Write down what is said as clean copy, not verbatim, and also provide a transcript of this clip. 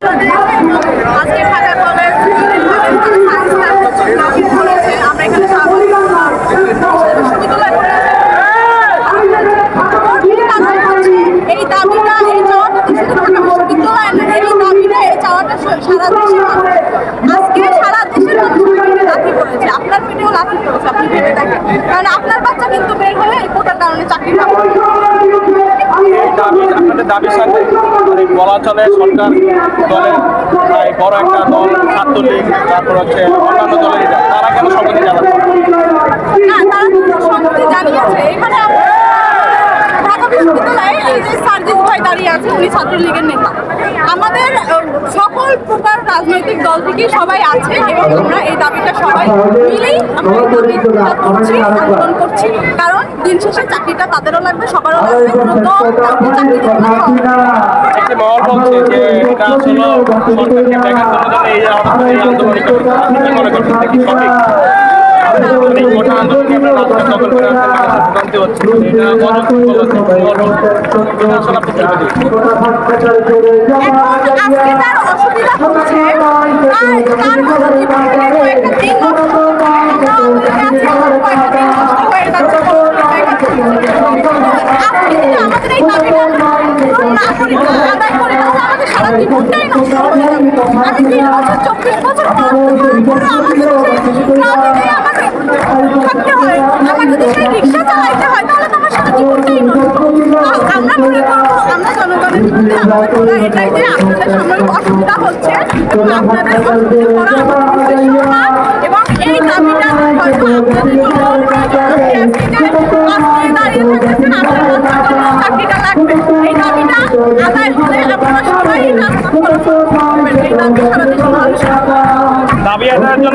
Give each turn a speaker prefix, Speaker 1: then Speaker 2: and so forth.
Speaker 1: আজকে ঢাকা কলেজ আমরা এখানে এই দাবিটা এই চাওয়াটা শুধু ঢাকা বিশ্ববিদ্যালয় না, এই দাবিটা এই চাওয়াটা সারা দেশের মানুষ আজকে সারা দেশের মানুষ লাথি করেছে। আপনার পেটেও লাথি করেছে, আপনি ভেবে দেখেন। কারণ আপনার বাচ্চা কিন্তু বের হয়ে এই কোটার কারণে চাকরি পাবে।
Speaker 2: আপনাদের দাবির সাথে বলা চলে সরকার দলের বড় একটা দল ছাত্রলীগ, তারপর হচ্ছে অন্যান্য দলের তারা কেন সম্মতি জানাচ্ছে
Speaker 1: না, তারা সম্মতি জানিয়েছে। এখানে ঢাকা বিশ্ববিদ্যালয়ে এই যে সার্জিস ভাই দাঁড়িয়ে আছে, উনি ছাত্রলীগের নেতা। আমাদের সকল প্রকার রাজনৈতিক দল থেকে সবাই আছে এবং আমরা এই দাবিটা সবাই মিলেই আমরা এই দাবিটা করছি, আন্দোলন করছি। কারণ দিন শেষে চাকরিটা তাদেরও লাগবে, সবারও লাগবে। কোনো দল কাউকে চাকরি দেবে না।
Speaker 2: একটি মহল বলছে যে এটা আসলে সরকারকে ব্যাঘাত করার জন্য এই আন্দোলন করছে। আপনি কি মনে করছেন কি সঠিক? এই গোটা আন্দোলনকে আমরা রাস্তা দখল করে মানুষের ভোগান্তি হচ্ছে, এটা অযৌক্তিক বলেছে এটা আসলে আপনি
Speaker 1: এখন আজকে তার অসুবিধা হচ্ছে, তার মতো জীবনে কয়েকটা দিন নষ্ট হয়ে যাচ্ছে। আপনি যদি আমাদের এই দাবিটা না করি, আদায় করি, তাহলে আমাদের সারা জীবনটাই নষ্ট হয়ে যাবে। আমি 3 বছর 24 বছর আমাদের থাকতে হয়, আমার যদি সেই রিক্সা চালাইতে হয়, তাহলে তো আমার সারা জীবনটাই নষ্ট। আমরা মনে করবো আমরা জনগণের জন্য এটাই যে আপনাদের সাময়িক অসুবিধা হচ্ছে এবং আপনাদের অসুবিধা করা আমাদের উদ্দেশ্য না, এবং এই দাবিটা হয়তো আপনাদের জন্য দাঁড়িয়ে থাকতেছেন, আপনাদের চাকরিটা লাগবে। এই দাবিটা আদায় হলে আপনারা সবাই রাস্তা করবেন। এই দাবি সারা দেশের মানুষ
Speaker 2: দাবি আদায়ের জন্য